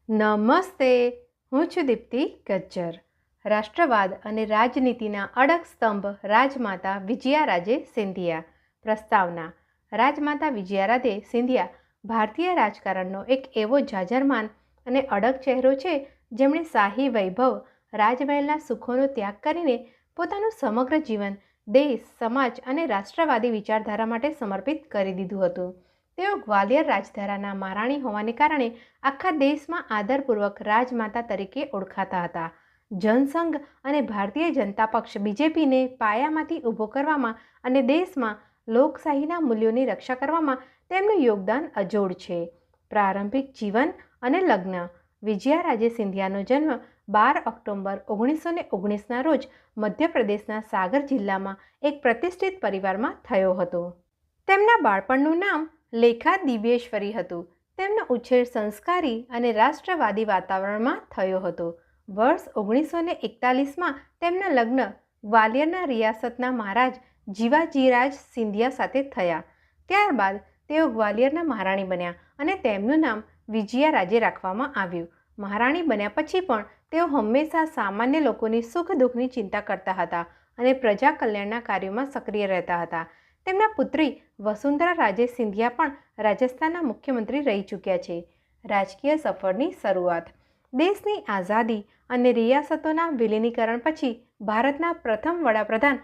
નમસ્તે, હું છું દીપ્તિ ગજ્જર. રાષ્ટ્રવાદ અને રાજનીતિના અડગ સ્તંભ રાજમાતા વિજયારાજે સિંધિયા. પ્રસ્તાવના: રાજમાતા વિજયારાજે સિંધિયા ભારતીય રાજકારણનો એક એવો જાજરમાન અને અડગ ચહેરો છે જેમણે શાહી વૈભવ, રાજમહેલના સુખોનો ત્યાગ કરીને પોતાનું સમગ્ર જીવન દેશ, સમાજ અને રાષ્ટ્રવાદી વિચારધારા માટે સમર્પિત કરી દીધું હતું. તેઓ ગ્વાલિયર રાજધારાના મહારાણી હોવાને કારણે આખા દેશમાં આદરપૂર્વક રાજમાતા તરીકે ઓળખાતા હતા. જનસંઘ અને ભારતીય જનતા પક્ષ બીજેપીને પાયામાંથી ઊભો કરવામાં અને દેશમાં લોકશાહીના મૂલ્યોની રક્ષા કરવામાં તેમનું યોગદાન અજોડ છે. પ્રારંભિક જીવન અને લગ્ન: વિજયારાજે સિંધિયાનો જન્મ 12 ઓક્ટોબર 1919ના રોજ મધ્યપ્રદેશના સાગર જિલ્લામાં એક પ્રતિષ્ઠિત પરિવારમાં થયો હતો. તેમના બાળપણનું નામ લેખા દિવ્યેશ્વરી હતું. તેમનો ઉછેર સંસ્કારી અને રાષ્ટ્રવાદી વાતાવરણમાં થયો હતો. વર્ષ 1941માં તેમના લગ્ન ગ્વાલિયરના રિયાસતના મહારાજ જીવાજીરાજ સિંધિયા સાથે થયા. ત્યારબાદ તેઓ ગ્વાલિયરના મહારાણી બન્યા અને તેમનું નામ વિજયારાજે રાખવામાં આવ્યું. મહારાણી બન્યા પછી પણ તેઓ હંમેશા સામાન્ય લોકોની સુખ દુઃખની ચિંતા કરતા હતા અને પ્રજા કલ્યાણના કાર્યોમાં સક્રિય રહેતા હતા. તેમના પુત્રી વસુંધરા રાજે સિંધિયા પણ રાજસ્થાનના મુખ્યમંત્રી રહી ચૂક્યા છે. રાજકીય સફરની શરૂઆત: દેશની આઝાદી અને રિયાસતોના વિલીનીકરણ પછી ભારતના પ્રથમ વડાપ્રધાન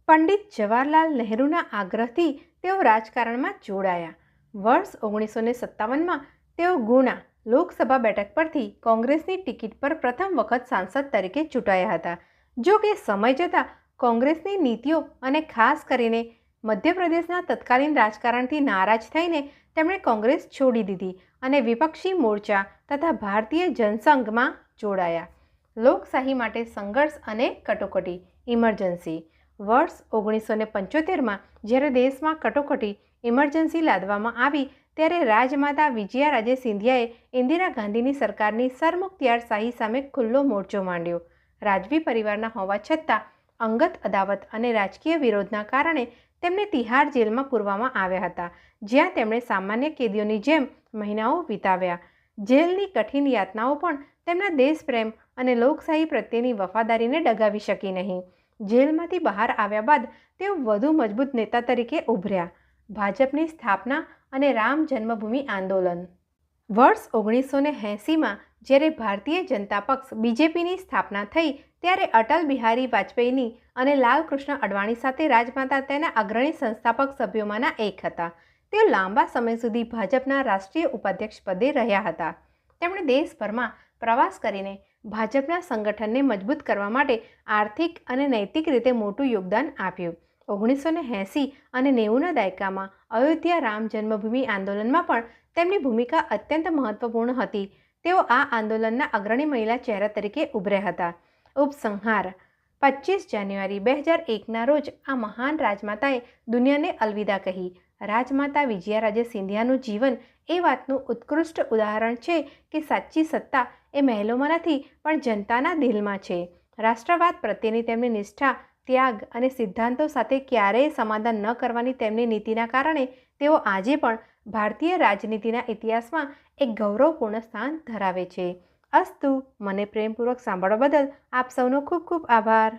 પંડિત જવાહરલાલ નહેરુના આગ્રહથી તેઓ રાજકારણમાં જોડાયા. વર્ષ 1957માં તેઓ ગુના લોકસભા બેઠક પરથી કોંગ્રેસની ટિકિટ પર પ્રથમ વખત સાંસદ તરીકે ચૂંટાયા હતા. જો કે સમય જતાં કોંગ્રેસની નીતિઓ અને ખાસ કરીને મધ્યપ્રદેશના તત્કાલીન રાજકારણથી નારાજ થઈને તેમણે કોંગ્રેસ છોડી દીધી અને વિપક્ષી મોરચા તથા ભારતીય જનસંઘમાં જોડાયા. લોકશાહી માટે સંઘર્ષ અને કટોકટી: ઇમરજન્સી: વર્ષ 1975માં જ્યારે દેશમાં કટોકટી ઇમરજન્સી લાદવામાં આવી ત્યારે રાજમાતા વિજયારાજે સિંધિયાએ ઇન્દિરા ગાંધીની સરકારની સરમુખત્યારશાહી સામે ખુલ્લો મોરચો માંડ્યો. રાજવી પરિવારના હોવા છતાં અંગત અદાવત અને રાજકીય વિરોધના કારણે તેમને તિહાર જેલમાં પૂરવામાં આવ્યા હતા, જ્યાં તેમણે સામાન્ય કેદીઓની જેમ મહિનાઓ વિતાવ્યા. જેલની કઠિન યાતનાઓ પણ તેમના દેશપ્રેમ અને લોકશાહી પ્રત્યેની વફાદારીને ડગાવી શકી નહીં. જેલમાંથી બહાર આવ્યા બાદ તેઓ વધુ મજબૂત નેતા તરીકે ઉભર્યા. ભાજપની સ્થાપના અને રામ જન્મભૂમિ આંદોલન: વર્ષ 1980માં જ્યારે ભારતીય જનતા પક્ષ બીજેપીની સ્થાપના થઈ ત્યારે અટલ બિહારી વાજપેયીની અને લાલકૃષ્ણ અડવાણી સાથે રાજમાતા તેના અગ્રણી સંસ્થાપક સભ્યોમાંના એક હતા. તેઓ લાંબા સમય સુધી ભાજપના રાષ્ટ્રીય ઉપાધ્યક્ષ પદે રહ્યા હતા. તેમણે દેશભરમાં પ્રવાસ કરીને ભાજપના સંગઠનને મજબૂત કરવા માટે આર્થિક અને નૈતિક રીતે મોટું યોગદાન આપ્યું. 1980 અને 90ના દાયકામાં અયોધ્યા રામ જન્મભૂમિ આંદોલનમાં પણ તેમની ભૂમિકા અત્યંત મહત્વપૂર્ણ હતી. તેઓ આ આંદોલનના અગ્રણી મહિલા ચહેરા તરીકે ઉભર્યા હતા. ઉપસંહાર: 25 જાન્યુઆરી 2001ના રોજ આ મહાન રાજમાતાએ દુનિયાને અલવિદા કહી. રાજમાતા વિજયારાજે સિંધિયાનું જીવન એ વાતનું ઉત્કૃષ્ટ ઉદાહરણ છે કે સાચી સત્તા એ મહેલોમાં નથી પણ જનતાના દિલમાં છે. રાષ્ટ્રવાદ પ્રત્યેની તેમની નિષ્ઠા, ત્યાગ અને સિદ્ધાંતો સાથે ક્યારેય સમાધાન ન કરવાની તેમની નીતિના કારણે તેઓ આજે પણ ભારતીય રાજનીતિના ઇતિહાસમાં એક ગૌરવપૂર્ણ સ્થાન ધરાવે છે. અસ્તુ. મને પ્રેમપૂર્વક સાંભળવા બદલ આપ સૌનો ખૂબ ખૂબ આભાર.